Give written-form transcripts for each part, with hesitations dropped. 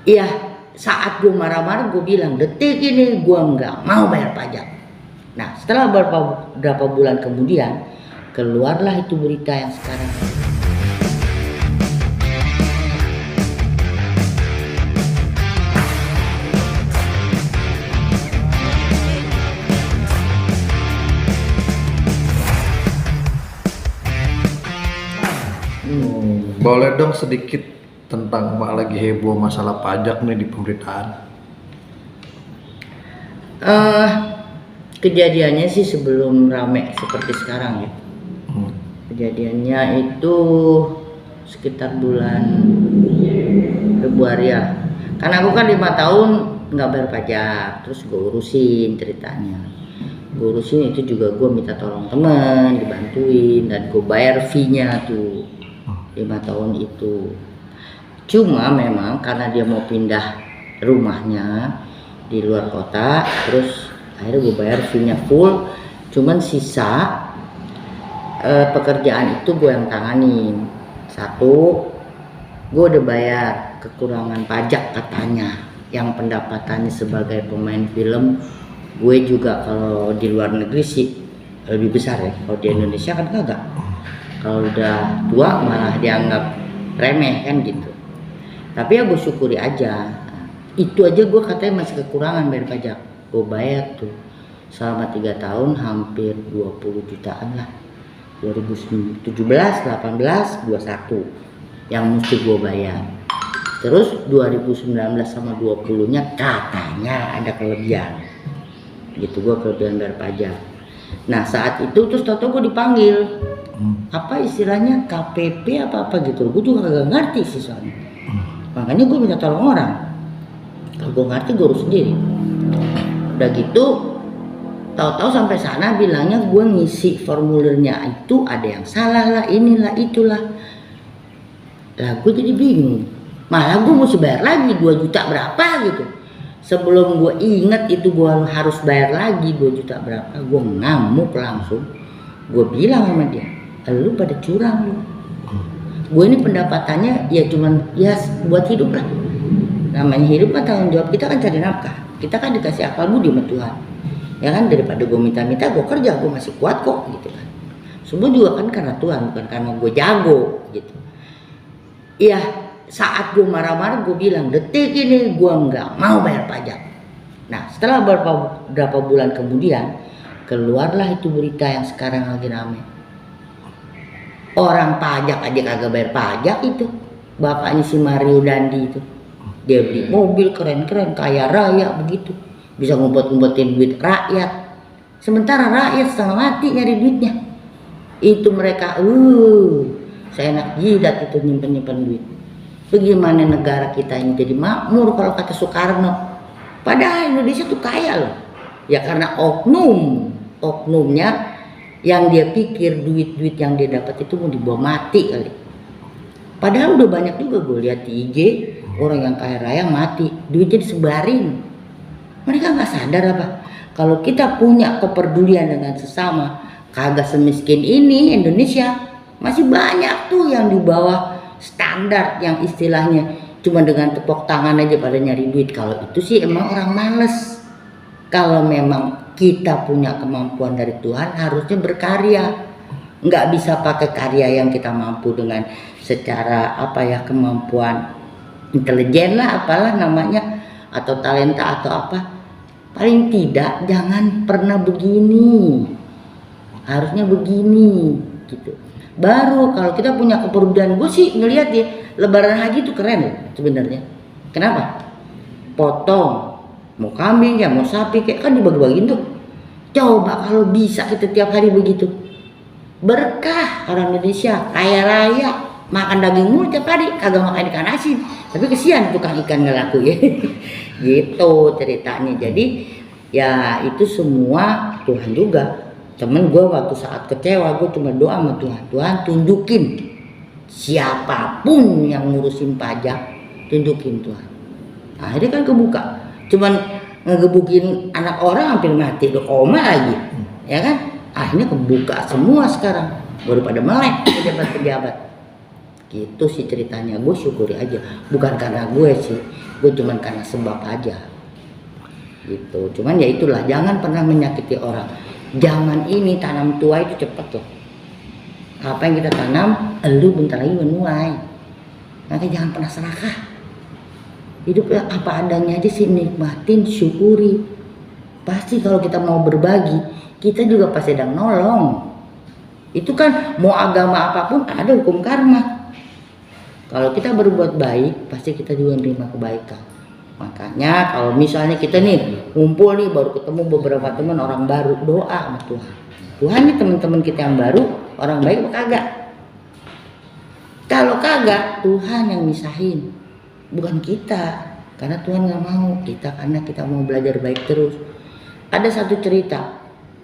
Iya, saat gue marah-marah gue bilang detik ini gue nggak mau bayar pajak. Nah setelah berapa bulan kemudian keluarlah itu berita yang sekarang. Boleh dong sedikit tentang Mak lagi heboh masalah pajak nih di pemerintahan. Kejadiannya sih sebelum rame seperti sekarang ya. Kejadiannya itu sekitar bulan Februari ya. Karena aku kan 5 tahun nggak bayar pajak, terus gue urusin ceritanya. Gue urusin itu juga gue minta tolong temen, dibantuin dan gue bayar fee-nya tuh 5 tahun itu. Cuma memang karena dia mau pindah rumahnya di luar kota, terus akhirnya gue bayar fee-nya full. Cuman sisa pekerjaan itu gue yang tanganin. Satu, gue udah bayar kekurangan pajak katanya, yang pendapatannya sebagai pemain film. Gue juga kalau di luar negeri sih lebih besar ya, kalau di Indonesia kan kagak. Kalau udah tua malah dianggap remeh kan gitu. Tapi ya gue syukuri aja. Itu aja gue katanya masih kekurangan bayar pajak. Gue bayar tuh selama 3 tahun hampir 20 jutaan lah. 2017, 18, 21 yang mesti gue bayar. Terus 2019 sama 20 nya katanya ada kelebihan gitu, gue kelebihan bayar pajak. Nah saat itu terus tau-tau gue dipanggil apa istilahnya KPP apa gitu, gue juga gak ngerti sih soalnya. Makanya gue minta tolong orang, kalau gue ngerti gue urus sendiri. Udah gitu tahu-tahu sampai sana bilangnya gue ngisi formulirnya itu ada yang salah lah, inilah itulah. Lah gue jadi bingung, malah gue mesti bayar lagi 2 juta berapa gitu. Sebelum gue inget itu gue harus bayar lagi 2 juta berapa, gue ngamuk langsung. Gue bilang sama dia, lu pada curang lu. Gue ini pendapatannya ya cuman ya buat hidup lah. Namanya hidup kan tanggung jawab kita kan, cari nafkah. Kita kan dikasih akal budi sama Tuhan. Ya kan, daripada gue minta-minta gue kerja, gue masih kuat kok gitu kan. Semua juga kan karena Tuhan, bukan karena gue jago gitu. Iya, saat gue marah-marah gue bilang detik ini gue nggak mau bayar pajak. Nah setelah berapa bulan kemudian keluarlah itu berita yang sekarang lagi rame. Orang pajak aja kagak bayar pajak itu. Bapaknya si Mario Dandi itu, dia beli mobil keren-keren kaya raya begitu, bisa ngumpet-ngumpetin duit rakyat. Sementara rakyat setengah mati nyari duitnya. Itu mereka seenak jidat itu nyimpen duit. Bagaimana negara kita ini jadi makmur kalau kata Soekarno? Padahal Indonesia tuh kaya loh. Ya karena oknumnya yang dia pikir duit-duit yang dia dapat itu mau dibawa mati kali. Padahal udah banyak juga gue lihat di IG orang yang kaya raya mati, duitnya disebarin. Mereka nggak sadar apa? Kalau kita punya kepedulian dengan sesama, kagak semiskin ini Indonesia. Masih banyak tuh yang di bawah standar yang istilahnya cuma dengan tepuk tangan aja pada nyari duit. Kalau itu sih emang orang males. Kalau memang kita punya kemampuan dari Tuhan harusnya berkarya. Nggak bisa pakai karya yang kita mampu dengan secara kemampuan intelijen lah apalah namanya, atau talenta atau apa. Paling tidak jangan pernah begini. Harusnya begini gitu. Baru kalau kita punya kepedulian. Gue sih ngelihat ya lebaran haji itu keren loh sebenarnya. Kenapa? Potong mau kambing ya mau sapi kayak kan dibagi-bagiin tuh. Coba kalau bisa kita tiap hari begitu, berkah. Orang Indonesia kaya raya, makan daging mulu tiap hari, kagak makan ikan asin. Tapi kesian tukang ikan nggak laku ya. Gitu ceritanya. Jadi ya itu semua Tuhan juga. Temen gue waktu saat kecewa gue cuma doa sama Tuhan, Tuhan tunjukin siapapun yang ngurusin pajak, tunjukin Tuhan. Akhirnya kan kebuka, cuman ngegebukin anak orang hampir mati, udah koma lagi, ya kan? Akhirnya kebuka semua sekarang, baru pada melek pejabat-pejabat. Gitu sih ceritanya. Gue syukuri aja, bukan karena gue sih, gue cuman karena sebab aja gitu. Cuman ya itulah, jangan pernah menyakiti orang. Zaman ini tanam tua itu cepet loh. Apa yang kita tanam, lu bentar lagi menuai. Nanti jangan pernah serakah. Hidup apa adanya aja sih, nikmatin, syukuri. Pasti kalau kita mau berbagi, kita juga pasti sedang nolong. Itu kan mau agama apapun ada hukum karma. Kalau kita berbuat baik, pasti kita juga menerima kebaikan. Makanya kalau misalnya kita nih ngumpul nih, baru ketemu beberapa teman orang baru, doa sama Tuhan. Tuhan nih teman-teman kita yang baru, orang baik apa kagak? Kalau kagak, Tuhan yang misahin, bukan kita. Karena Tuhan nggak mau kita, karena kita mau belajar baik terus. Ada satu cerita,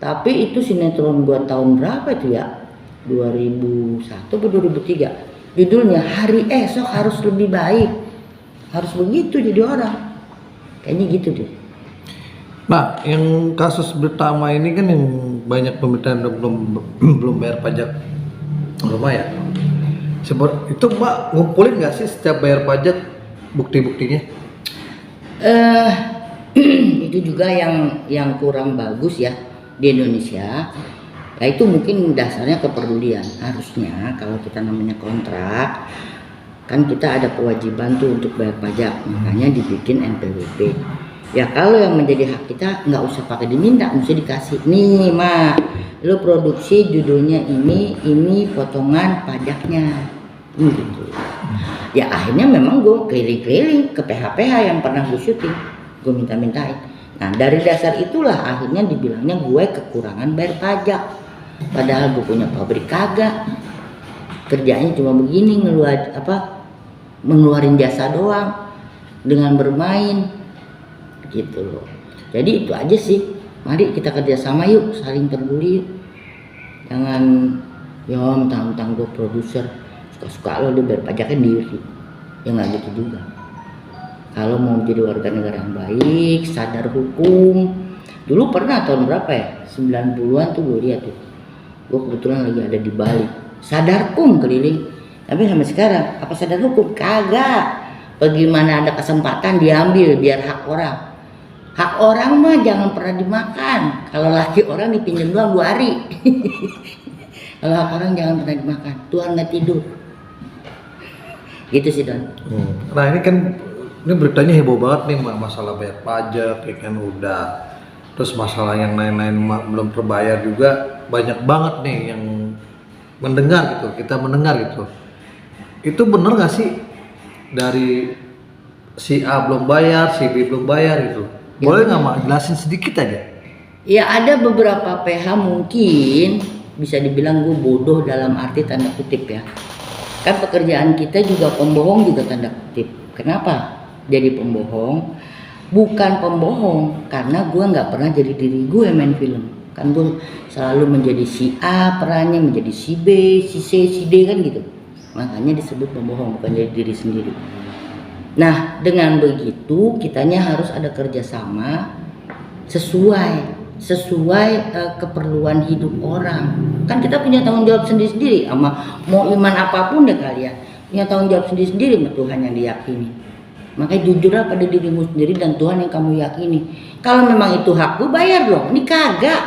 tapi itu sinetron gua tahun berapa itu ya? 2001 atau 2003. Judulnya Hari Esok Harus Lebih Baik. Harus begitu jadi orang. Kayaknya gitu deh. Nah, yang kasus pertama ini kan yang banyak pemerintah yang belum bayar pajak rumah ya. Itu Mbak ngumpulin nggak sih setiap bayar pajak bukti-buktinya? Itu juga yang kurang bagus ya di Indonesia. Nah itu mungkin dasarnya kepedulian. Harusnya kalau kita namanya kontrak, kan kita ada kewajiban tuh untuk bayar pajak, makanya dibikin NPWP. Ya kalau yang menjadi hak kita nggak usah pakai diminta, mesti dikasih. Nih mak, lo produksi judulnya ini potongan pajaknya, gitu. Ya akhirnya memang gue keliling-keliling ke PH-PH yang pernah gue syuting, gue minta-mintain. Nah dari dasar itulah akhirnya dibilangnya gue kekurangan bayar pajak. Padahal gue punya pabrik kagak, kerjanya cuma begini, ngeluarin jasa doang dengan bermain gitu loh. Jadi itu aja sih, mari kita kerjasama yuk, saling peduli yuk. Jangan ya mentang-mentang gue produser suka-suka lo, dia bayar pajaknya diri, ya nggak gitu juga. Kalau mau jadi warga negara yang baik, sadar hukum. Dulu pernah tahun berapa ya, 90-an tuh gue lihat tuh, gue kebetulan lagi ada di Bali, sadar hukum keliling. Tapi sampai sekarang apa sadar hukum? Kagak. Bagaimana ada kesempatan diambil biar hak orang. Hak orang mah jangan pernah dimakan. Kalau laki orang dipinjam doang 2 hari. Kalau hak orang jangan pernah dimakan. Tuhan nggak tidur. Gitu sih Don. Nah ini kan ini beritanya heboh banget nih masalah bayar pajak, ya kan udah. Terus masalah yang lain-lain belum terbayar juga banyak banget nih yang mendengar gitu. Kita mendengar gitu. Itu bener nggak sih dari si A belum bayar, si B belum bayar gitu? Boleh nggak Mak jelasin sedikit aja? Ya ada beberapa PH mungkin bisa dibilang gue bodoh dalam arti tanda kutip ya. Kan pekerjaan kita juga pembohong juga tanda kutip. Kenapa jadi pembohong? Bukan pembohong karena gue nggak pernah jadi diri gue main film. Kan gue selalu menjadi si A perannya, menjadi si B, si C, si D kan gitu. Makanya disebut pembohong, bukan jadi diri sendiri. Nah dengan begitu kitanya harus ada kerjasama sesuai keperluan hidup orang. Kan kita punya tanggung jawab sendiri-sendiri, sama mau iman apapun deh kalian punya tanggung jawab sendiri-sendiri sama Tuhan yang diyakini. Makanya jujurlah pada dirimu sendiri dan Tuhan yang kamu yakini. Kalau memang itu hak gue, bayar dong. Ini kagak.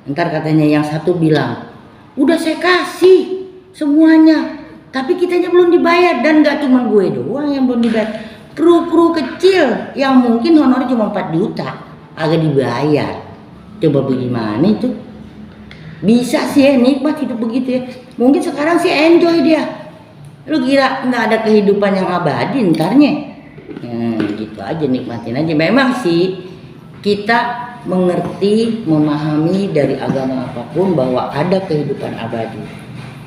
Ntar katanya yang satu bilang, udah saya kasih semuanya, tapi kitanya belum dibayar. Dan gak cuma gue doang yang belum dibayar, kru kecil yang mungkin honornya cuma 4 juta agak dibayar. Coba bagaimana itu? Bisa sih ya nikmat hidup begitu ya. Mungkin sekarang sih enjoy dia. Lu kira nggak ada kehidupan yang abadi ntarnya? Gitu aja, nikmatin aja. Memang sih kita mengerti, memahami dari agama apapun bahwa ada kehidupan abadi.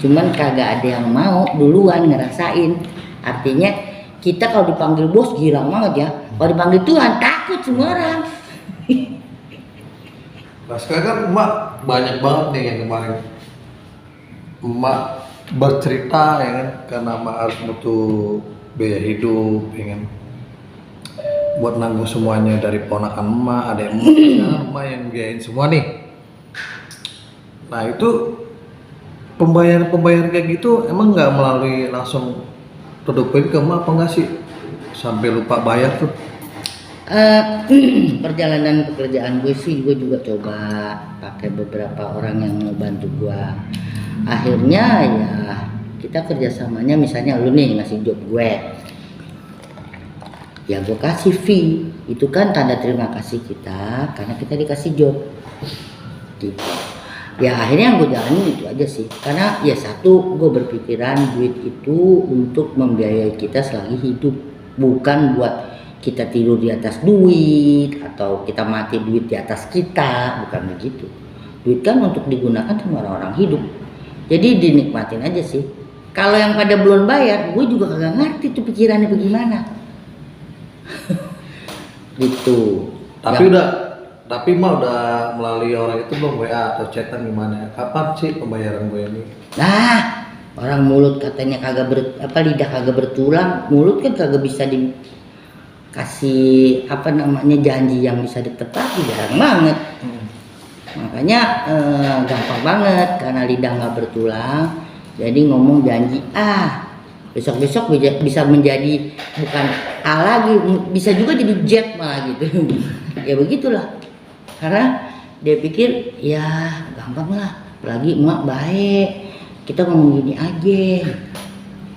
Cuman kagak ada yang mau duluan ngerasain. Artinya kita kalau dipanggil bos girang banget ya. Kalau dipanggil Tuhan takut semua orang. Nah sekarang kan Emak banyak banget nih yang kemarin Emak bercerita ya kan, karena Emak harus butuh biaya hidup ya kan, buat nanggung semuanya dari ponakan Emak, ada yang Emak yang biayain semua nih. Nah itu pembayaran kayak gitu emang nggak melalui langsung produk ke Emak apa nggak sih sampai lupa bayar tuh? Perjalanan pekerjaan gue sih, gue juga coba pakai beberapa orang yang ngebantu gue. Akhirnya ya kita kerjasamanya, misalnya lu nih ngasih job gue, ya gue kasih fee. Itu kan tanda terima kasih kita karena kita dikasih job gitu. Ya akhirnya yang gue jalanin itu aja sih, karena ya satu, gue berpikiran duit itu untuk membiayai kita selagi hidup, bukan buat kita tidur di atas duit atau kita mati duit di atas kita, bukan begitu. Duit kan untuk digunakan sama orang-orang hidup, jadi dinikmatin aja sih. Kalau yang pada belum bayar, gue juga kagak ngerti tuh pikirannya bagaimana. Gitu. Tapi tapi mah udah melalui orang itu belum, WA atau chatan gimana? Kapan sih pembayaran gue ini? Nah, orang mulut katanya lidah kagak bertulang, mulut kan kagak bisa dikasih janji yang bisa ditepati, jarang banget. Makanya gampang banget karena lidah nggak bertulang, jadi ngomong janji besok bisa menjadi bukan A lagi, bisa juga jadi Z malah gitu. Ya begitulah, karena dia pikir ya gampang lah, apalagi emak baik, kita ngomong gini aja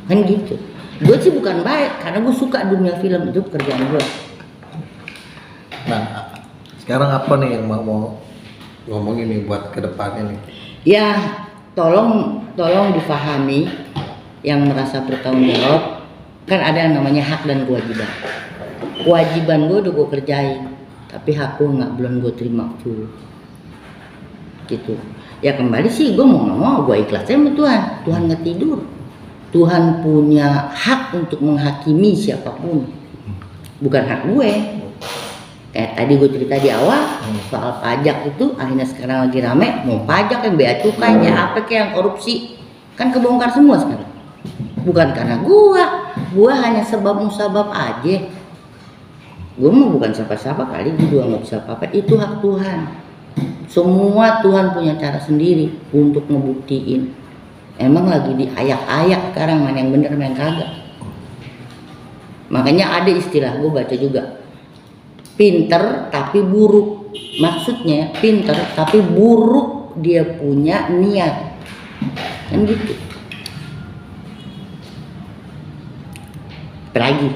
kan gitu. Gue sih bukan baik, karena gue suka dunia film, itu pekerjaan gue. Nah, sekarang apa nih yang mau ngomong ini buat kedepannya nih? Ya tolong difahami yang merasa bertanggung jawab, kan ada yang namanya hak dan kewajiban. Kewajiban gue udah gue kerjain, tapi hak gue belum gue terima full gitu. Ya kembali sih, gue mau nggak mau gue ikhlas sama Tuhan. Tuhan nggak tidur, Tuhan punya hak untuk menghakimi siapapun, bukan hak gue. Kayak tadi gue cerita di awal soal pajak itu, akhirnya sekarang lagi rame mau pajak yang bea cukai ya apa kayak yang korupsi, kan kebongkar semua sekarang. Bukan karena gua hanya sebab musabab aja. Gua mah bukan siapa-siapa kali, gua juga nggak bisa apa-apa. Itu hak Tuhan. Semua Tuhan punya cara sendiri untuk ngebuktiin. Emang lagi diayak-ayak sekarang, mana yang bener mana yang kagak. Makanya ada istilah gua baca juga, pinter tapi buruk. Maksudnya pinter tapi buruk dia punya niat, kan gitu. Lagi